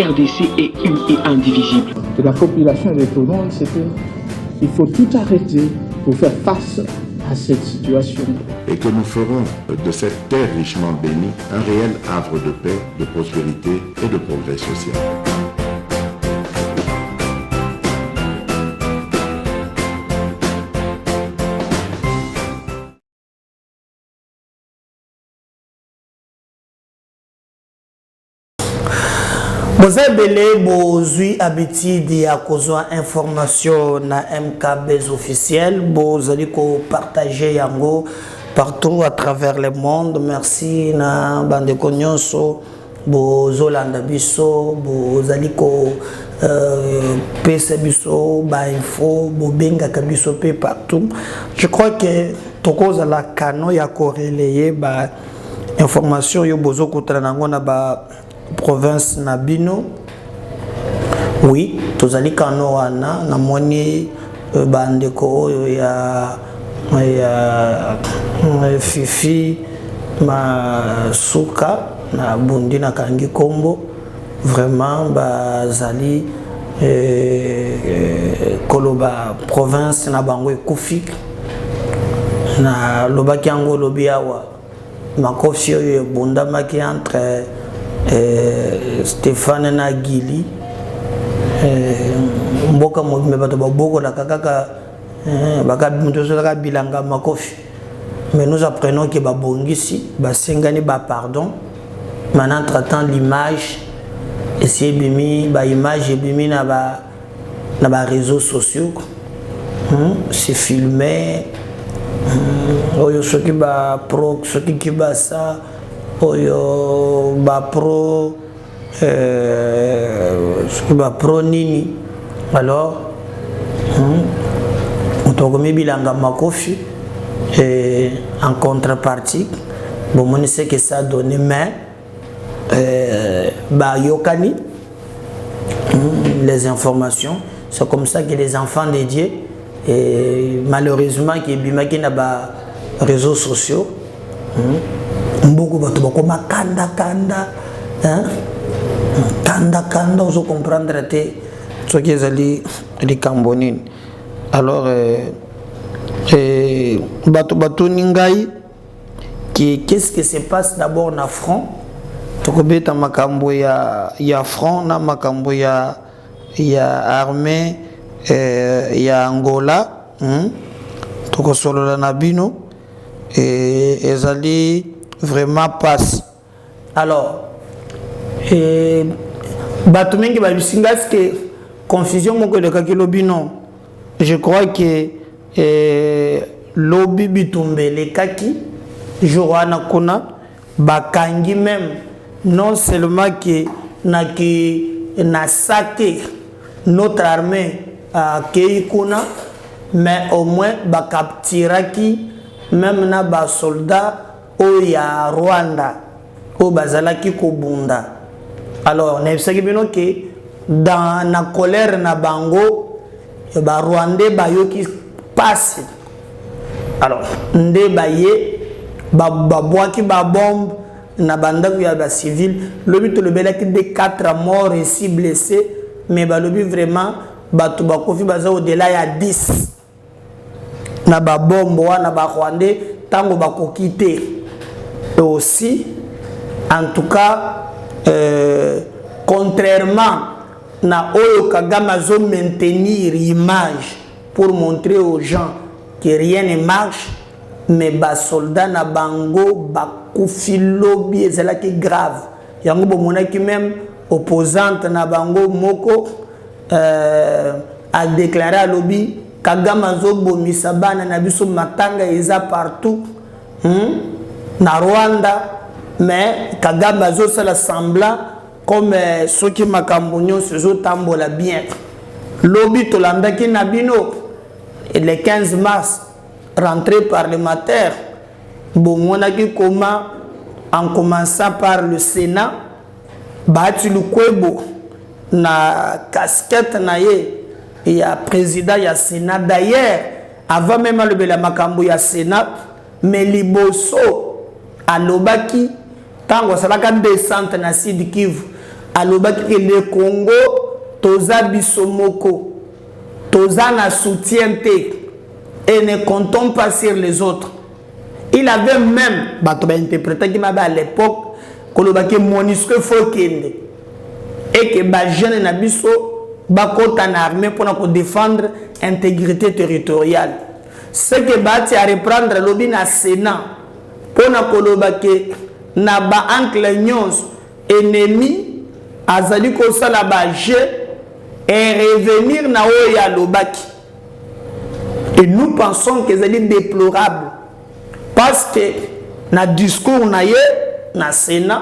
RDC est une et indivisible. De la population de tout le monde, c'est qu'il faut tout arrêter pour faire face à cette situation. Et que nous ferons de cette terre richement bénie un réel havre de paix, de prospérité et de progrès social. Vous avez besoin habitude à causer information na MKB officiel. Vous allez partager yango partout à travers le monde. Merci na bande konyoso. Vous Olanda biso. Vous allez pesa biso ba info. Vous benga kabiso pe partout. Je crois que toko za la kano ya corrélé ba information yo bozo kutranango na ba province Nabino. Oui, tozali kano wana na moni bandeko ya Fifi Masuka na Bundi na Kangi Kombo. Vraiment bazali koloba province na bango ekufi na lobaki yango lobi awa makofi oyo ebundamaki entre Stéphane Nagili mboka mobimbe bato baboko kaka baka bilanga makofi, mais nous apprenons que babongisi basengani ba pardon maintenant traitant l'image et c'est bimi ba image bimi na ba réseaux sociaux, c'est filmé oyo soki ba pro soki kibasa oyo ba pro nini alors on tokomi bilanga makofi et en contrepartie bon on sait que ça donne mais ba yokani les informations, c'est comme ça que les enfants de Dieu et malheureusement qui bimaki na ba réseaux sociaux beaucoup bato bakoma kanda kanda ozo comprendre te ce qui est ali cambonine alors bato ningai qu'est-ce qui se passe d'abord na front tokobeta makambo ya front na makambo ya armée ya Angola tokosolola na bino et ezali vraiment passe. Alors bato mingi babisingas que confusion moko de kakilobi non, je crois que lobi bitumbele kaki joana kuna bakangi même non seulement que na saké notre armée à Keikuna, mais au moins bakaptiraki même na ba soldats au ya Rwanda au bazalaki kobunda. Alors na bisaki bino que dans la colère na bango ba Rwandais ba yoki passe. Alors nde baye babwaki ba bombe na bandaku ya ba civil lobi to lebelaki de 4 morts et 6 blessés, mais ba lobi vraiment batu ba kofi baza au-delà ya 10 na ba bombe wana ba Rwandais tango ba kokite. Et aussi en tout cas contrairement na oyo Kagame zo maintenir image pour montrer aux gens que rien ne marche, mais ba soldats na bango ba kufilobi ezalaki grave yango bomonaki même opposante na bango moko a déclaré à lobby Kagame zo bomisa bana na biso matanga eza partout na Rwanda, mais Kagame zo sala semblant comme ceux qui makambonyo se zo tambola bien lobby tolandaki na bino et le 15 mars rentrée parlementaire bomonaki comment en commençant par le Sénat bati lukwebo na casquette na ye ya président ya Sénat d'ailleurs avant même le bela makambo ya Sénat mais liboso alobaki tango salaka descente na Sud Kivu alobaki que le Congo toza bisomoko toza na soutien et ne comptons pas sur les autres. Il avait même interprété qui à l'époque que MONUSCO faut kende et que les jeunes na biso bakota na armée pour défendre l'intégrité territoriale. Ce que bati à reprendre lobby na Sénat pour que na ba entre nyons ennemis azali ko sala ba jeu et revenir na oya lobaki. Et nous pensons que c'est déplorable parce que na discours na ye na Sénat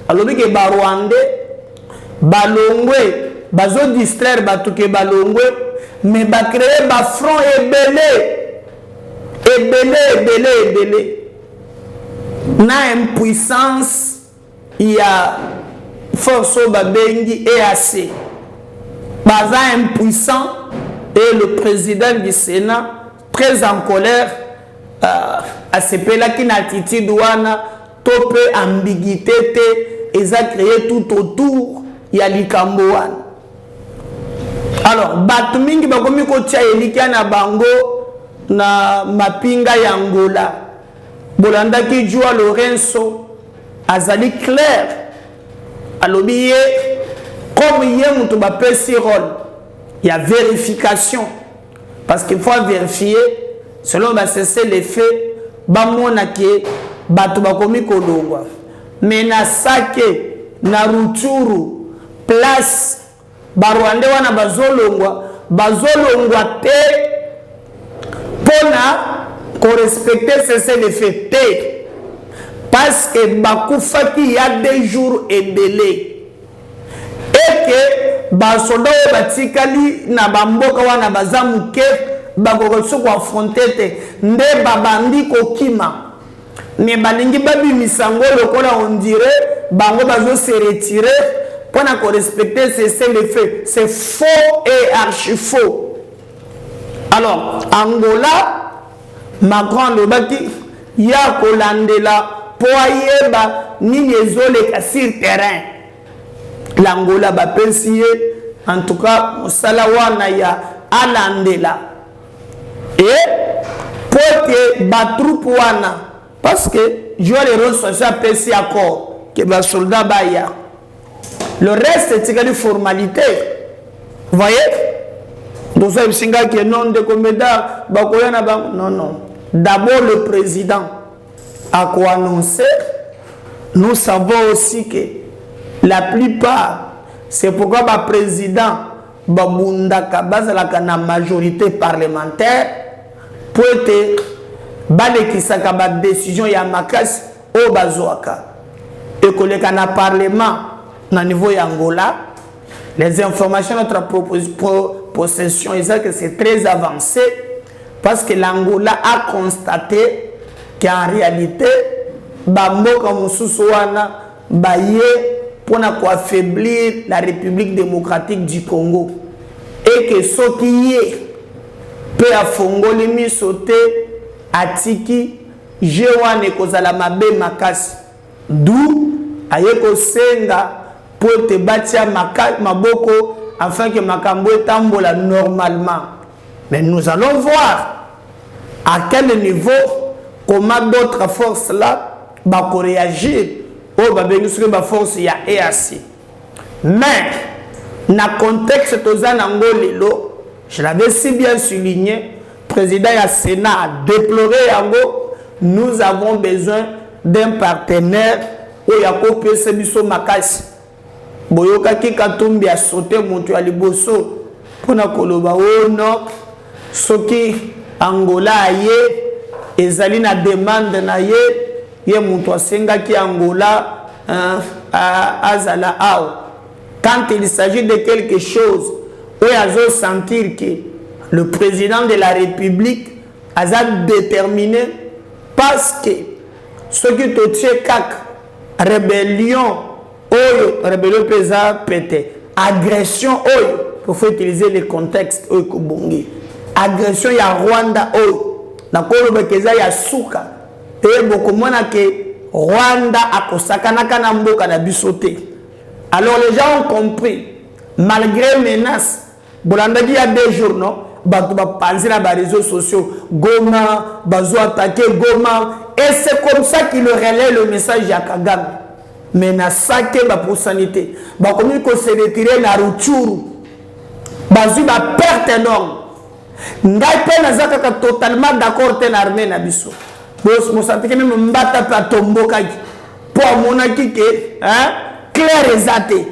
alobi ke ba Rwandais balongwe bazo distraire batuke balongwe mais ba créer ba front ebele na impuissance il y a force babengi EAC baza impuissant et le président du Sénat très en colère à ce là qui n'a attitude wana topé ambiguïté te ils a créé tout autour il y a likambo wana. Alors batu mingi bakomi ko tia elika na bango na mapinga ya Angola bolanda ki Joao Lorenzo azali clair alobi comme hier mutu ba pesi rôle il y a vérification parce qu'il faut vérifier selon ba cesser les faits ba mona ke batu bakomi kolongwa mais na sake na Rutshuru place ba Rwandais wana bazolongwa te pona ko respecter cesser les faits parce que bakufaki il y a des jours ebele et que basoda batikali na bamboka wana bazamuke bakoko ko affronter te nde babandi kokima mais balingi babi misango lokola on dirait bango bazo se retirer pour ne respecter cesser les faits. C'est faux et archi faux. Alors Angola Macron le baki ya kolandela poyeba ni ezole sur terrain l'Angola ba pensier en tout cas musala wana ya alandela et pour que ba troupe wana parce que je les reçois pensier accord que ba soldat ba ya le reste c'est une formalité. Vous voyez? Donc ça veut dire non de coméda non. D'abord le président a quoi annoncer. Nous savons aussi que la plupart c'est pourquoi le président babunda kabasa la majorité parlementaire pour être balekisaka ba décision ya makasi au bazoaka et que le parlement au niveau d'Angola, les informations de notre possession, que c'est très avancé parce que l'Angola a constaté qu'en réalité, Bamboka Moussousouana baye pour affaiblir la République démocratique du Congo et que ce qui est peut affongolimi sauter à Tiki, Jewane Kozala Mabe Makas, d'où Ayeko Senga pour te bâtir maboko afin que makambo tambola normalement. Mais nous allons voir à quel niveau, comment d'autres forces là vont réagir au force ya EAC. Mais dans le contexte Angolelo, je l'avais si bien souligné, le président du Sénat a déploré Ango, nous avons besoin d'un partenaire où il y a copié ce biso makasi. Boyoka ki katumbi a sauté mutu ya liboso pona koloba ono soki Angola aye ezali na demande na ye mutu asenga ki Angola azala ao. Quand il s'agit de quelque chose où il a sentir que le président de la République a déterminé parce que ce qui te tient kak rébellion oyo rébellion pesa pété agression oyo pour faut utiliser les contextes oyo kobongi agression ya Rwanda oyo na koloba keza ya suka te bokomona ke Rwanda akosakana kana mboka na biso te Alors les gens ont compris, malgré menaces, il y a 2 jours, non? Penser à les réseaux sociaux, Goma, Bazo attaqué Goma, et c'est comme ça qu'il relaie le message à Kagame. Mais na saké pour sanité, comme il se retirer na Rutshuru, Bazo ba perte énorme. Ngai pe nazaka totalement d'accord ten armée na biso. Bos mo santé même mbata pa tomboka pour monaki que hein clair exaté.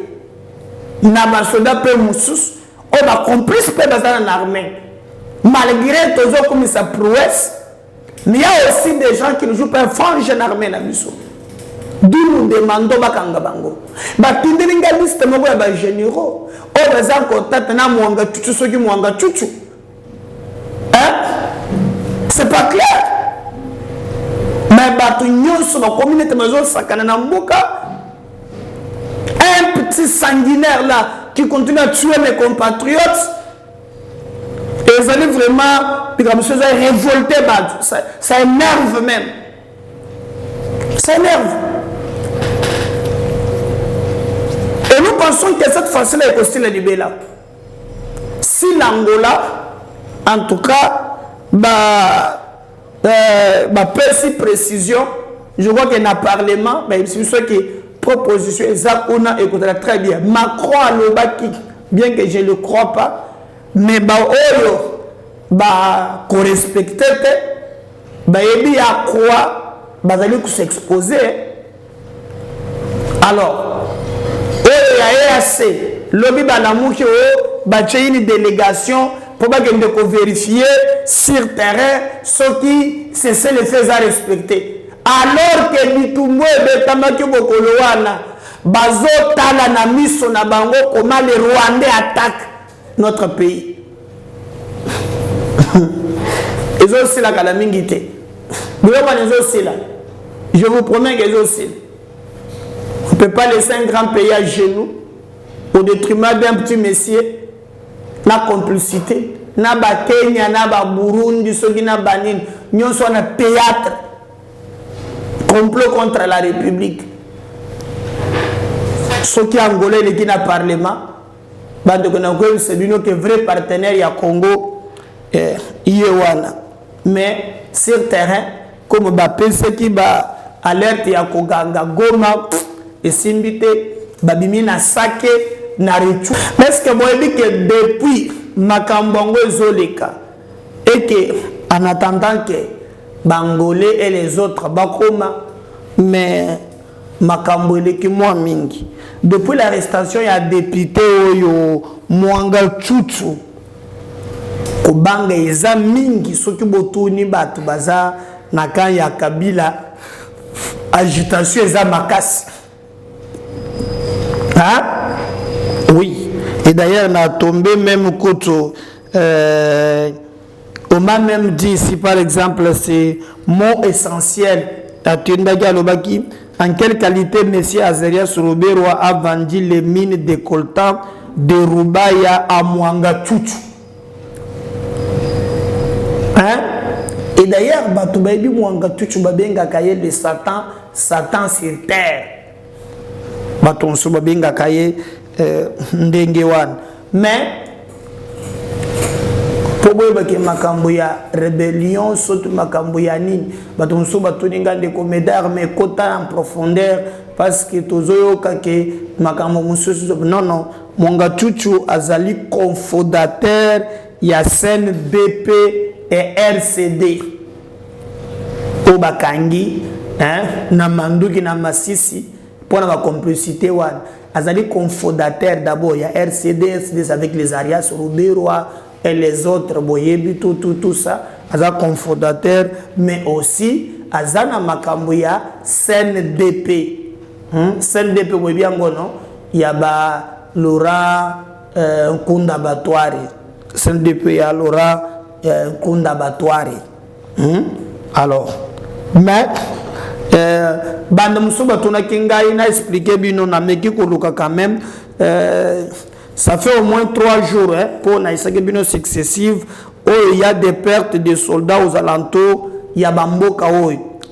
Na ba soldat pe musus, on a complice pe dans l'armée. Malgré tout ça comme sa prouesse, mais il y a aussi des gens qui ne jouent pas franche en armée na biso. D'où nous demandons bakanga bango. Ba tindelinga liste moko ya ba généraux. O bazan contact na mwanga chuchu soki mwanga chuchu. Hein? C'est pas clair. Mais batu nyonso ba communauté mazo sakana na mboka. Un petit sanguinaire là qui continue à tuer mes compatriotes. Et ils allaient vraiment, comme ça, révolter, ça énerve même. Ça énerve. Et nous pensons que cette fois-ci-là est aussi la Libéla. Si l'Angola, en tout cas, si précision, je vois qu'il y a un parlement, mais c'est ce qui proposition, Zakuna écoutera très bien. Macron à l'Obaki, bien que je ne le crois pas, mais oyo ko respecter yebi ya quoi bazali ko s'exposer. Alors oyo ya EAC lobi banamuki o bache une délégation pour bagende ko vérifier sur terrain ce qui c'est les faits à respecter, alors que bitumbo betamaki bokolo wana bazo tala na miso na bango comment les Rwandais attaquent notre pays. Ils ont aussi la calamité. Je vous promets qu'ils ont aussi. On ne peut pas laisser un grand pays à genoux au détriment d'un petit messier. La complicité. Na ba Kenya, na ba Burundi, ceux qui na banin. Nous sommes un théâtre. Complot contre la République. Ceux qui angolais et qui na parlement. C'est lui qui est vrai partenaire il y a Congo Iéwana. Mais sur terrain, comme Mbappé, ce qui va alerte il y a Koganga Goma et Simbite, Babimi na Sake, na Rutshuru. Mais ce que moi je dis que depuis Makambongo Zoleka et que en attendant que Bangolais et les autres Bakoma, mais Makambole qui moi mingi. Depuis l'arrestation, il y a député Oyo Mwanga Chuchu. Kobanga eza mingi soki botuni batu baza na ya Kabila agitation eza makasi. Hein? Oui. Et d'ailleurs, on a tombé même Koto. On m'a même dit ici, par exemple, c'est mot essentiel. En quelle qualité M. Azaria Sorobero a vendu les mines de coltan de Rubaya à Mwanga Chuchu? Hein? Et d'ailleurs, Batoubaïbi Mwanga Chuchu Babenga Kaye de Satan, Satan sur terre. Batonso Babenga Kaye Ndengewan. Mais, pour makambo ya rébellion surtout makambo ya nini batonso batoninga de comédar mais kota en profondeur parce que tozoyoka ke makambo mususu non Mwanga Chuchu azali confondateur ya CNDP et RCD o bakangi hein na manduki na masisi pour la complicité wan azali confondateur d'abord ya RCD avec les Arias Ruberoa et les autres, boyebi tout ça, aza confondateur, mais aussi azana makambuya CNDP. CNDP boyebi angono, yaba Laura Nkunda Batwari. CNDP ya Laura Nkunda Batwari. Alors, mais bande musuba tuna kingai na expliquer bino na meki koluka quand même. Ça fait au moins 3 jours hein, pour les successives où il y a des pertes de soldats aux alentours. Il y a Bamboka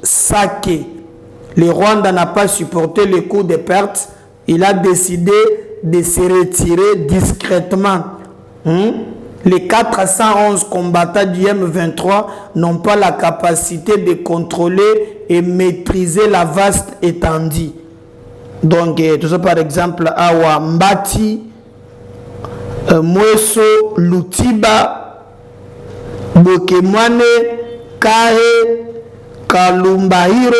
Sake. Le Rwanda n'a pas supporté les coûts de pertes. il a décidé de se retirer discrètement. Les 411 combattants du M23 n'ont pas la capacité de contrôler et maîtriser la vaste étendue. Donc, tout ça par exemple, Awa Mbati, Mweso, Lutiba, Bokemwane, Kahe, Kalumbahiro,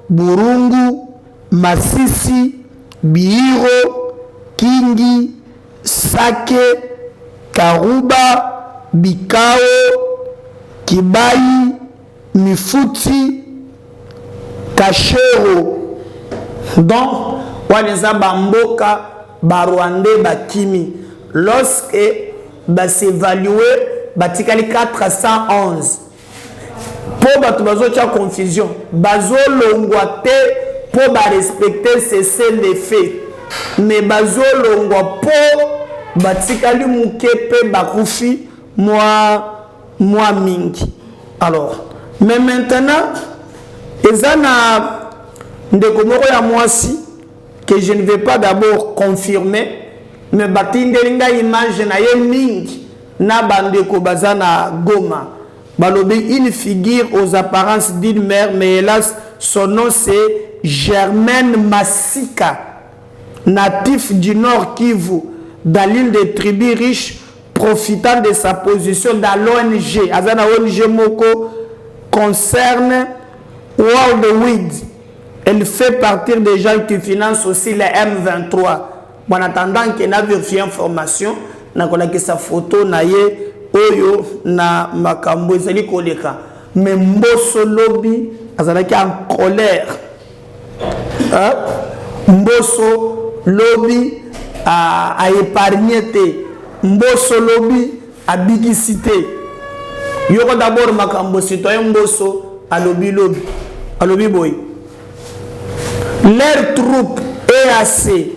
Burungu, Masisi, Bihiro, Kingi, Sake, Karuba, Bikao, Kibai, Mifuti, Kachero. Donc, Waneza Bamboka, Barwande, Bakimi. Lorsque s'évaluer, batikali 411. Pour bato bazo tia confusion, bazo longwa te pour respecter cesser les faits. Mais bazo longwa pour batikali mukepe bakufi moi mingi. Alors, mais maintenant, ezana ndeko moko ya mwasi que je ne vais pas d'abord confirmer, mais batindelinga image na ye mingi na bandeko bazana Goma. Balobi, une figure aux apparences d'une mère, mais hélas, son nom c'est Germaine Massika, natif du Nord Kivu, dans l'île des tribus riches, profitant de sa position dans l'ONG. Azana ONG Moko concerne World Weed. Elle fait partie des gens qui financent aussi les M23. En attendant qu'il ait vérifié l'information, na kolaki sa photo na ye oyo na makambo ezali koleka. Mais Mbosso Lobi azalaki en colère. Mbosso Lobi a épargné te. Mbosso Lobi a bigicité. Yoko d'abord makambo citoyen Mbosso alobi Lobi. Alobi boy. Leurs troupes EAC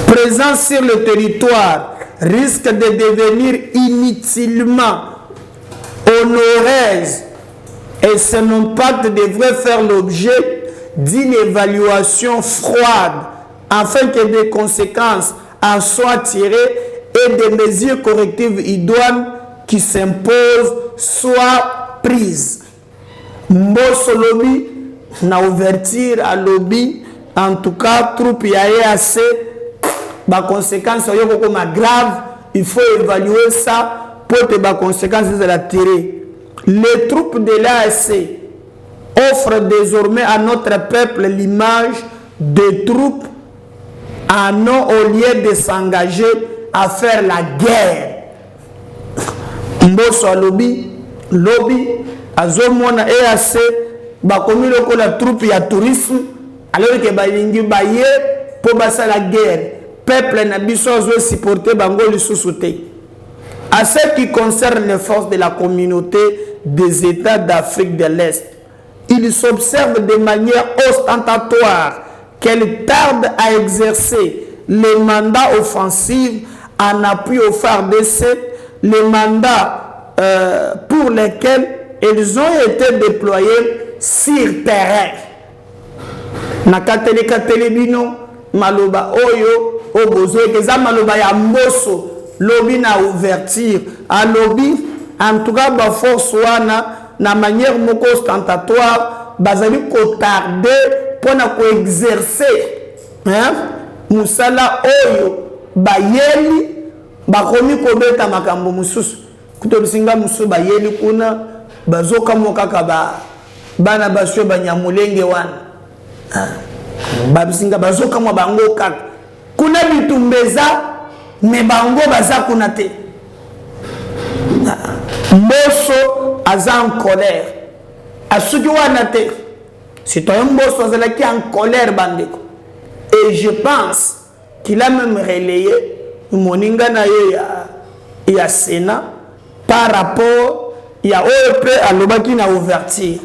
présents sur le territoire risquent de devenir inutilement honoreuses et son impact devrait faire l'objet d'une évaluation froide afin que des conséquences en soient tirées et des mesures correctives idoines qui s'imposent soient prises. Mbosso Lobi na ouverture à lobby, en tout cas, troupe IAC, les conséquences sont graves, il faut évaluer ça pour que les conséquences soient tirées. Les troupes de l'ASC offrent désormais à notre peuple l'image de troupes en non au lieu de s'engager à faire la guerre. Mbosso lobby, azomona EAC, bakomi loko la troupe ya tourisme, alors que balingi baye pour basa la guerre. Peuple na biso zo supporter bango lisusu te. À ce qui concerne les forces de la communauté des États d'Afrique de l'Est, il s'observe de manière ostentatoire qu'elle tarde à exercer les mandats offensifs en appui au FARDC, les mandats pour lesquels ils ont été déployés sur terrain. Nakatele katele bino maloba oyo obozo ekeza maloba ya Mbosso lobi na ouverture a lobby en tout cas ba force wana na manière moko ostentatoire bazali ko tarder pona ko exercer musala oyo bayeli bakomi ko beta makambo mususu kutobisinga musu bayeli kuna bazoka mokaka bana baswe banyamulenge wana babisinga bazoka mwa bango kaka kuna bitumbeza me bango baza kuna te. Mbosso aza en colère asuki wana te citoyen Mbosso azalaki en colère bandeko, et je pense qu'il a même relayé moninga na ye ya Sénat par rapport ya OEP alobaki na ouverture.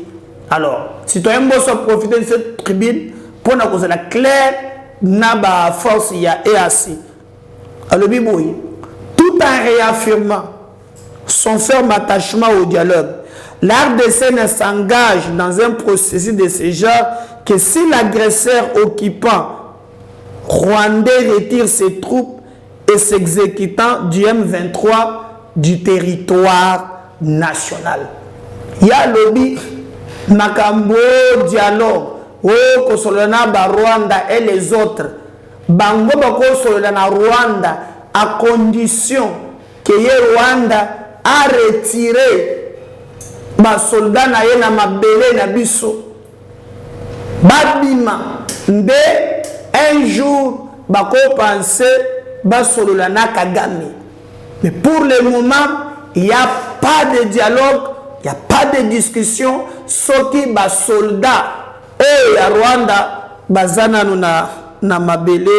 Alors citoyen Mbosso a profité de cette tribune pour nous causer la claire naba force ya EAC. Alors biboui, tout en réaffirmant son ferme attachement au dialogue, l'RDC ne s'engage dans un processus de ce genre que si l'agresseur occupant rwandais retire ses troupes et s'exécutant du M23 du territoire national. Ya lobby makambo dialogue o kosolana ba Rwanda et les autres bango bako solana Rwanda à condition que Rwanda a retiré ba soldat na ye na mabele na biso babima nde un jour bako penser ba solana Kagame. Mais pour le moment il n'y a pas de dialogue, il n'y a pas de discussion. Soki ba soldat et à Rwanda bazana na mabele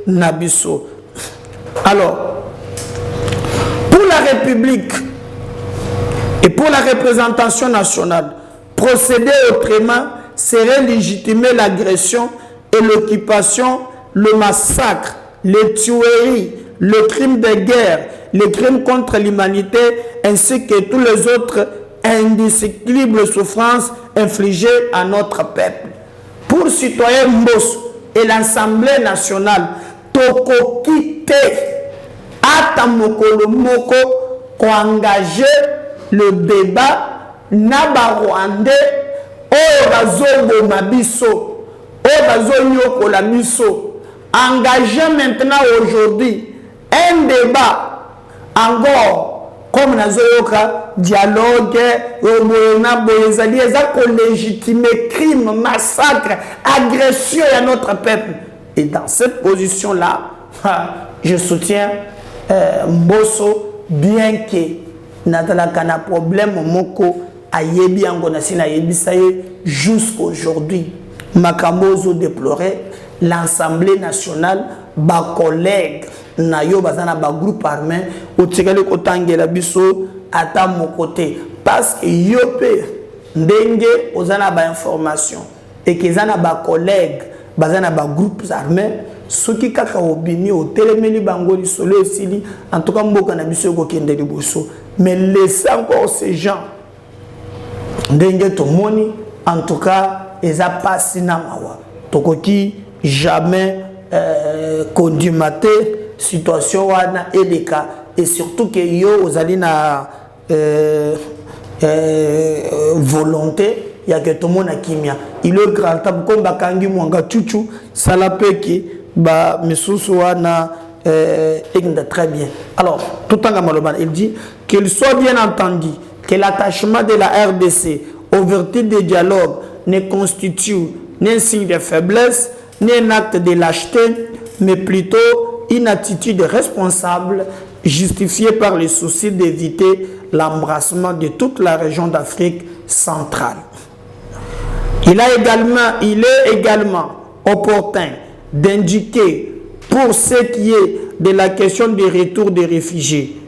na biso. Alors pour la République et pour la représentation nationale, procéder autrement serait légitimer l'agression et l'occupation, le massacre, les tueries, le crime de guerre, les crimes contre l'humanité, ainsi que tous les autres indescriptibles souffrances infligées à notre peuple. Pour citoyen Mbos et l'Assemblée nationale, Toko Kite, Atamokolo Moko, pour engager le débat, Naba Rwandais, Obazo Mabiso, Obazo Nyoko la Miso, engager maintenant aujourd'hui un débat encore comme nazoyoka dialogue na boyezali ezako légitimer crime, massacre, agression à notre peuple. Et dans cette position là je soutiens Mbosso, bien que natalaka na problème moko ayebi angona sina yebisaye jusqu'aujourd'hui makambozo déplorer l'Assemblée nationale ba collègues na yo bazana ba groupe armé otikale kotangela biso ata mon côté parce que yo pe ndenge ozana ba information et que zana ba collègues bazana ba groupes armés soki kaka obini otelemeli bango lisolo esili en tout cas mboka na biso ko kende liboso mais laissez encore ces gens ndenge to moni en tout cas eza pasi na mawa tokoki jamais condumater situation wana eleka et surtout que yo ozali na volonté ya que tout le monde a kimia il est grand temps comme bakangi mwanga chuchu salapeki ba misusu wana très bien. Alors tout en maloban il dit qu'il soit bien entendu que l'attachement de la RDC aux vertus des dialogues ne constitue ni un signe de faiblesse ni un acte de lâcheté, mais plutôt une attitude responsable justifiée par le souci d'éviter l'embrassement de toute la région d'Afrique centrale. Il est également opportun d'indiquer pour ce qui est de la question du retour des réfugiés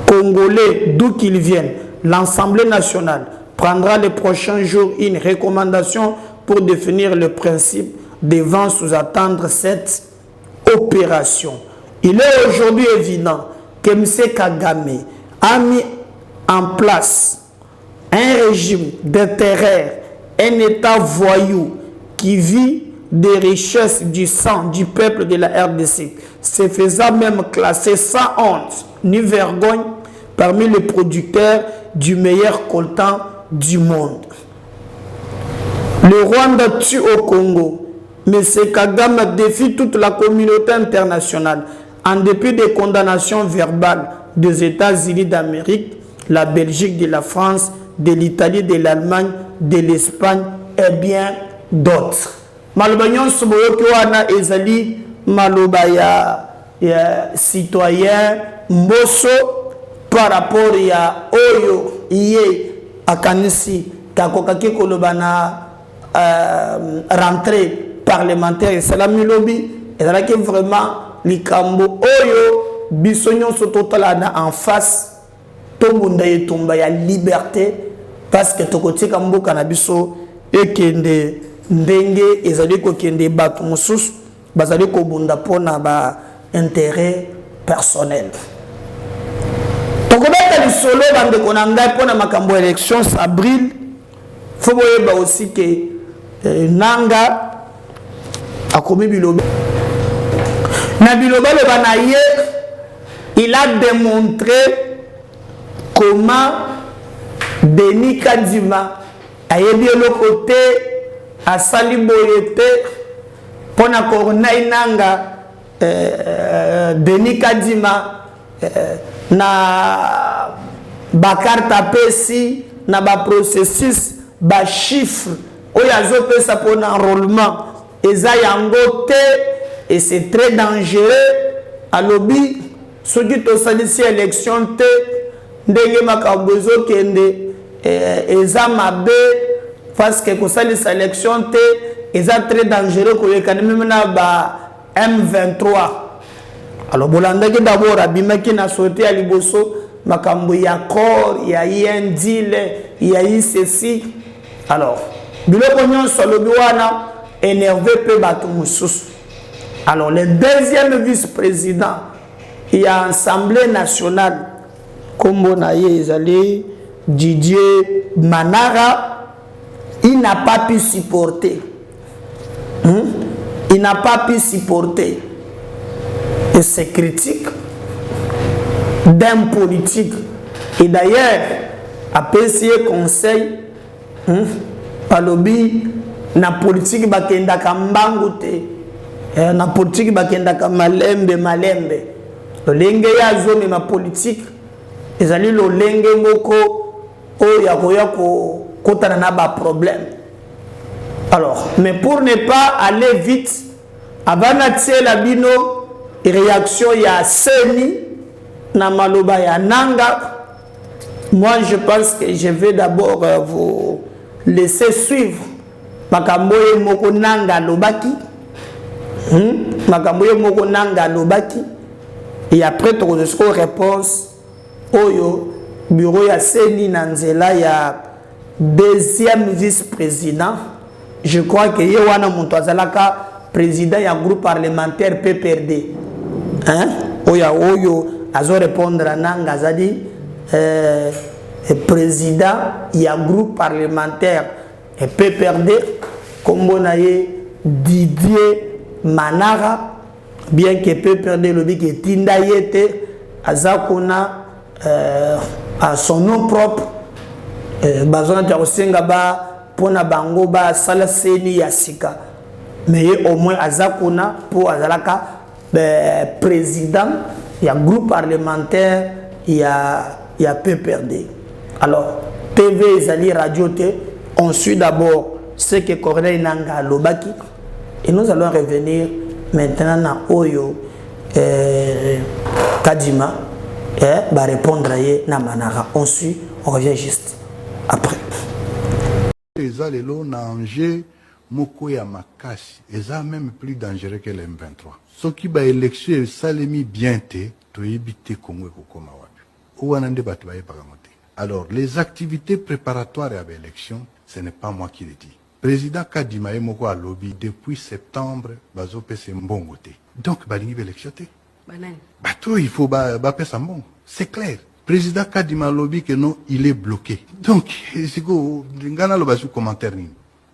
congolais d'où qu'ils viennent, l'Assemblée nationale prendra les prochains jours une recommandation pour définir le principe devant sous-attendre cette opération. Il est aujourd'hui évident que M. Kagame a mis en place un régime de terreur, un État voyou qui vit des richesses du sang du peuple de la RDC, se faisant même classer sans honte ni vergogne parmi les producteurs du meilleur coltan du monde. Le Rwanda tue au Congo. M. Kagame défie toute la communauté internationale en dépit des condamnations verbales des États-Unis d'Amérique, la Belgique, de la France, de l'Italie, de l'Allemagne, de l'Espagne et bien d'autres. Malbanyon Suboyoki wana ezali maloba ya citoyen Mbosso par rapport ya oyo iye akanisi kakokaki koloba na rentrée parlementaire et salami lobby ezalaki vraiment likambo oyo biso nyonso totalana en face tombunda etumba ya liberté parce que tokotika mboka na biso ekende ndenge ezali kokende bato mosusu bazali kobunda mpona ba intérêt personnel. Tokobeta lisolo bandeko na ngai mpona makambo élection avril faut boyeba aussi que nanga akomi bilobi Nabiloba le banaye, il a démontré comment Denis Kadima a aidé le côté à Saliboyete pour na Corneille Nanga Denis Kadima na Bakar Tapesi na ba processus ba chiffre oyazo pesa pour enrôlement eza yango te et c'est très dangereux à lobby soki to salisi élection te ndenge makambo ezokende eza mabe parce que ko salisa élection te eza très dangereux kolekana même na ba M23. Alors bolandaki d'abord abimaki na sauté à liboso makambo ya corps ya yendile ya ceci. Alors biloko nyonso lobi wana énervé pe bato mususu. Alors le deuxième vice-président il y a Assemblée nationale comme on a ezali Didier Manara, il n'a pas pu supporter. Il n'a pas pu supporter et ces critiques d'un politique. Et d'ailleurs, à PCE conseil, palobi, na politique bakenda kambangu te, na politique bakenda kamalembe malembe. Lolenge ya zone ma politique, ezali lolenge moko o ya koya ko kotana na ba problème. Alors, mais pour ne pas aller vite, avant de la bino réaction ya Seni na maloba ya Nanga, moi je pense que je vais d'abord vous laisser suivre makamboye moko Nanga lobaki, makamboye moko Nanga lobaki, et après tu auras réponse oyo bureau ya Seni Nanzela ya deuxième vice-président. Je crois que Yewana Montazalaka, président du groupe parlementaire PPRD. Hein? Oya Oyo, azo répondre à Nanga Zadi, président du groupe parlementaire PPRD, comme on a Didier Manara, bien que PPRD le dit que Tindayete, Azakona, à son nom propre, Bazon Tcharousengaba, pour na bango ba sala seni ya sika mais au moins azakuna pour azalaka président ya groupe parlementaire ya PPRD. Alors TV ezali radio te, on suit d'abord ce que Corneille Nanga lobaki et nous allons revenir maintenant na oyo Kadima va répondre à Manara. On suit, on revient juste après. Eza lelo na Angers moko ya makasi eza même plus dangereux que l'M23. Soki ba élection salemi bien te toyebite Congo kokoma wapi. Owana nde bato baye pakamote. Alors les activités préparatoires à l'élection, ce n'est pas moi qui le dis. Président Kadima moko a lobby depuis septembre bazo pese mbongo te. Donc balingi élection te. Banani. Bato il faut ba pesa mbongo. C'est clair. Président Kadima lobby que non, il est bloqué. Donc, c'est quoi, ngana lo basu commentaire ni.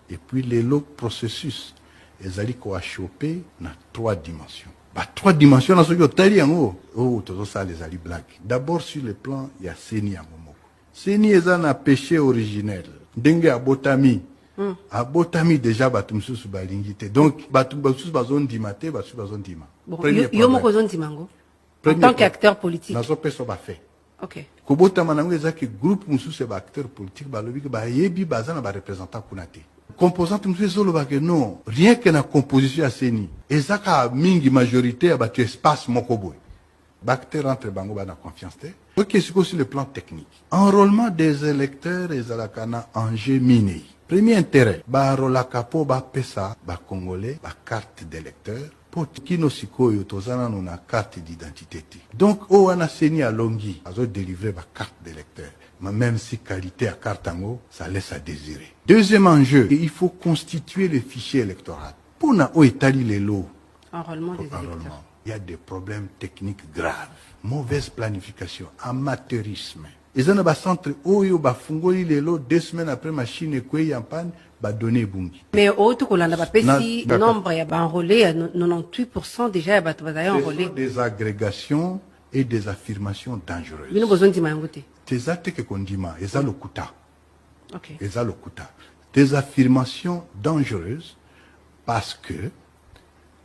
Et puis les lots processus, les ali ko a chopé na 3 dimensions. Bah 3 dimensions na soki otali yango. Oh, tozo ça les ali blague. D'abord sur le plan, il y a Seni ya Momoko. Seni eza na péché originel. Ndenge abotami. Abotami déjà batumsusu balingité. Donc batumsusu bazon dimate, basu bazon dima. Bon, yo moko zon dimango. En tant qu'acteur politique. Nazo peso ba fait. Ok. Kobota manango ezaki groupe mususu ba acteur politique ba lobi ba yebi bazana ba représentant kunate. Composante mususu solo ba que non, rien que na composition à Seni, ezaka mingi majorité à battu espace mokoboy. Ba acteur entre bango ba na confiance te. OK, c'est sur le plan technique. Enrôlement des électeurs ezalaka na Angers Minei. Premier intérêt, ba rolaka po ba pesa ba congolais ba carte d'électeur. Pour kino sikoyo tozana na carte d'identité. Donc o wana Seni a longi azo délivrer ba carte d'électeur. Mais même si qualité à carte ango, ça laisse à désirer. Deuxième enjeu, il faut constituer le fichier électoral. Pour na o etali les lots. Enrôlement des électeurs. Il y a des problèmes techniques graves, mauvaise planification, amateurisme. Ils ont un centre oyo ba fungoli les lots 2 semaines après machine ekwe en panne bah donner bungi. Mais autre qu'on a pas si Na- nombre y a enrôlé 98% déjà y a enrôlé. Ce sont des agrégations et des affirmations dangereuses. Nous besoin de m'engoûter. Tes actes que qu'on dit, et ça le kuta. OK. Et ça le kuta. Des affirmations dangereuses parce que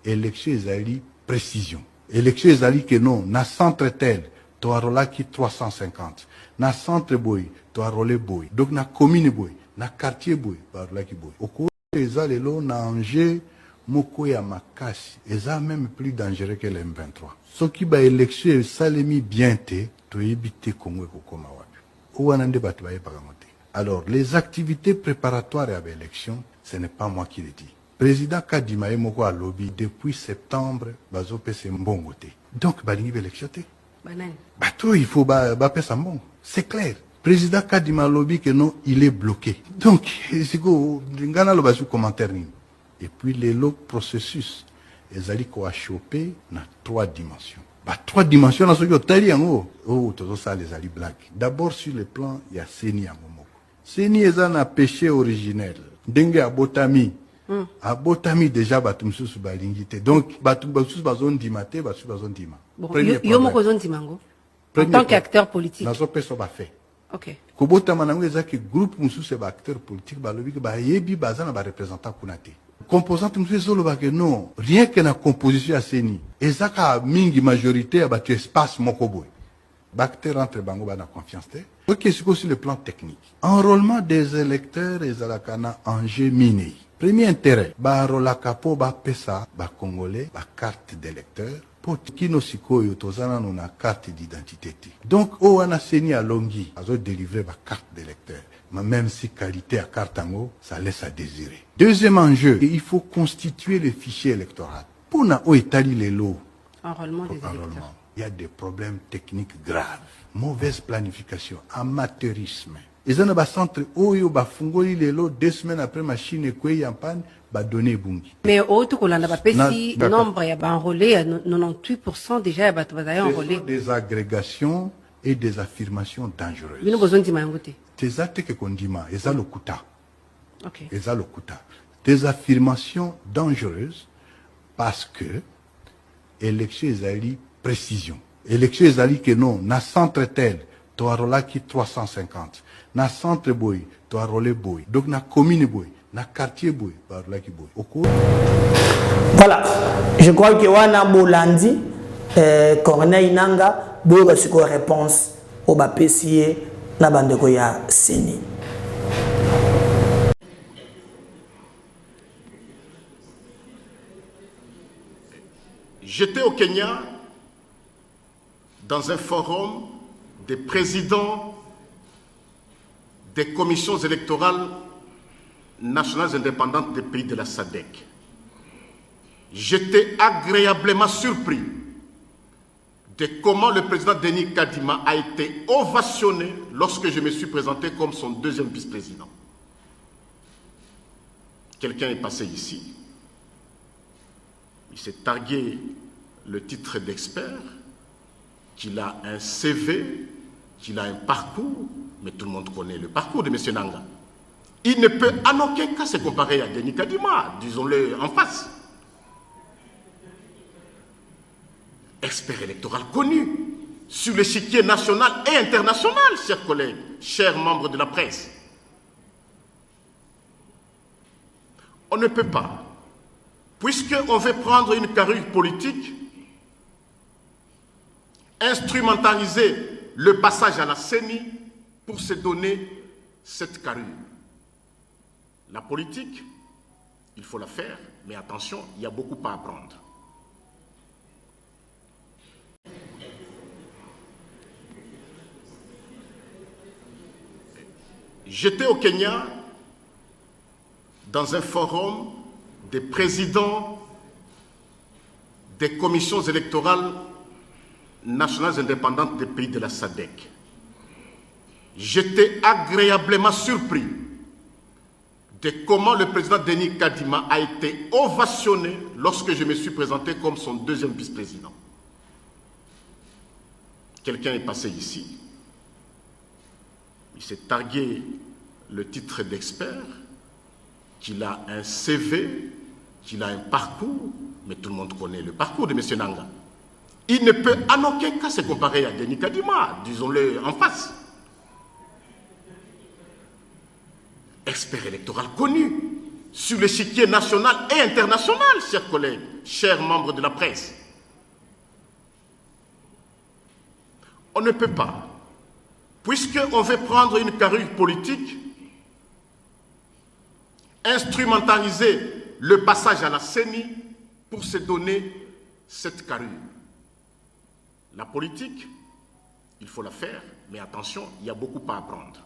élection ezali précision. Élection ezali que non, na centre tel, to arola ki 350. Na centre boy, to arole boy. Donc na commune boy, na quartier boy, to arola ki boy. Oko ezali lo na Angers, moko ya makasi. Eza même plus dangereux que le M23. Ce qui ba élection salemi bien te, to ebite Congo kokoma wapi. Ouanande batu ba yebagamote. Alors, les activités préparatoires à l'élection, ce n'est pas moi qui le dis. Président Kadima Moko a lobby depuis septembre, bazo pese mbongote. Donc, balingi l'élection te. Banane. Bato, il faut pese mbongo. C'est clair. Président Kadima lobby que non, il est bloqué. Donc, c'est quoi, ngana lo bazu commentaire ni. Et puis, le processus, ils allaient quoi choper dans 3 dimensions. Bah, 3 dimensions dans ce que tu as oh, tout ça, les alliés blagues. D'abord, sur le plan, il y a Seni à Momo. Seni est un péché originel. Dengue à Botami. À Botami, déjà, Batumsus Balingite. Donc, Batumsus Bazon Dimate, Batumsus Bazon Dima. Bon, yo moko zone timango. En tant qu'acteur politique. Nazo peso ba fait. OK. Kobota manango ezaki groupe musu se ba acteur politique ba lobi ba yebi bazana ba représentant kunate. Composante musu solo ba que non, rien que na composition à Seni. Ezaka mingi majorité à ba tu espace mokoboy. Acteur entre bango ba na confiance te. OK, c'est aussi le plan technique. Enrôlement des électeurs ezalakana Angers Minei. Premier intérêt, ba rolaka po ba pesa ba congolais ba carte d'électeur. Pour kino sikoyo tozana na carte d'identité. Donc o wana Seni à Longi, azo délivrer ba carte d'électeur. Mais même si qualité à carte ango, ça laisse à désirer. Deuxième enjeu, il faut constituer le fichier électoral. Pour na o etali les lots. Enrôlement des électeurs. Il y a des problèmes techniques graves. Mauvaise planification, amateurisme. Ils ont un centre oyo ba fungoli les lots 2 semaines après machine kwe yampan ba donner bungi. Mais autre qu'on a pas si nombre y a enrôlé 98% déjà y a enrôlé. Des agrégations et des affirmations dangereuses. Nous besoin de m'engoûter. Tes actes que qu'on dit ma, eza lokuta. OK. Eza lokuta. Des affirmations dangereuses parce que élection ezali précision. Élection ezali que non, na centre tel, to arola ki 350. Na centre boy, to arole boy. Donc na commune boy, na quartier boy, to arola ki boy. Voilà, je crois que wana bolandi Corneille Nanga boyo siko réponse au bapesier na bandeko ya Seni. J'étais au Kenya dans un forum des présidents des commissions électorales nationales indépendantes des pays de la SADC. J'étais agréablement surpris de comment le président Denis Kadima a été ovationné lorsque je me suis présenté comme son 2e vice-président. Quelqu'un est passé ici, il s'est targué le titre d'expert, qu'il a un CV, qu'il a un parcours, mais tout le monde connaît le parcours de M. Nanga. Il ne peut en aucun cas se comparer à Denis Kadima, disons-le en face. Expert électoral connu sur l'échiquier national et international, chers collègues, chers membres de la presse. On ne peut pas, puisqu'on veut prendre une carrure politique, instrumentaliser le passage à la CENI pour se donner cette carrure. La politique, il faut la faire, mais attention, il y a beaucoup à apprendre. J'étais au Kenya dans un forum des présidents des commissions électorales nationales indépendantes des pays de la SADC. J'étais agréablement surpris de comment le président Denis Kadima a été ovationné lorsque je me suis présenté comme son 2e vice-président. Quelqu'un est passé ici, il s'est targué le titre d'expert, qu'il a un CV, qu'il a un parcours, mais tout le monde connaît le parcours de M. Nanga. Il ne peut en aucun cas se comparer à Denis Kadima, disons-le en face. Expert électoral connu sur l'échiquier national et international, chers collègues, chers membres de la presse. On ne peut pas, puisqu'on veut prendre une carrure politique, instrumentaliser le passage à la CENI pour se donner cette carrure. La politique, il faut la faire, mais attention, il y a beaucoup à apprendre.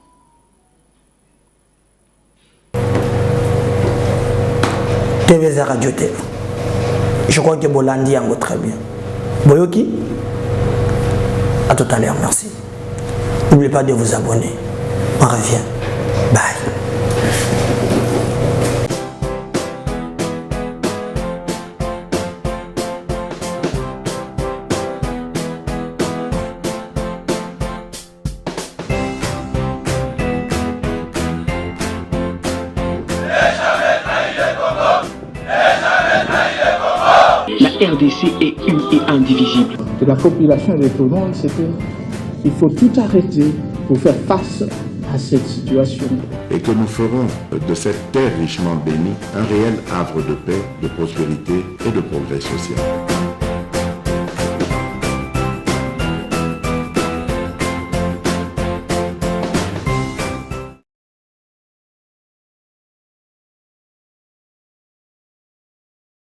TVZ Radio TV. Je crois que Bolandi en très bien. Boyoki, à tout à l'heure, merci. N'oubliez pas de vous abonner. On revient. Bye. La RDC est une et indivisible. De la population et de tout le monde, c'était il faut tout arrêter pour faire face à cette situation. Et que nous ferons de cette terre richement bénie un réel havre de paix, de prospérité et de progrès social.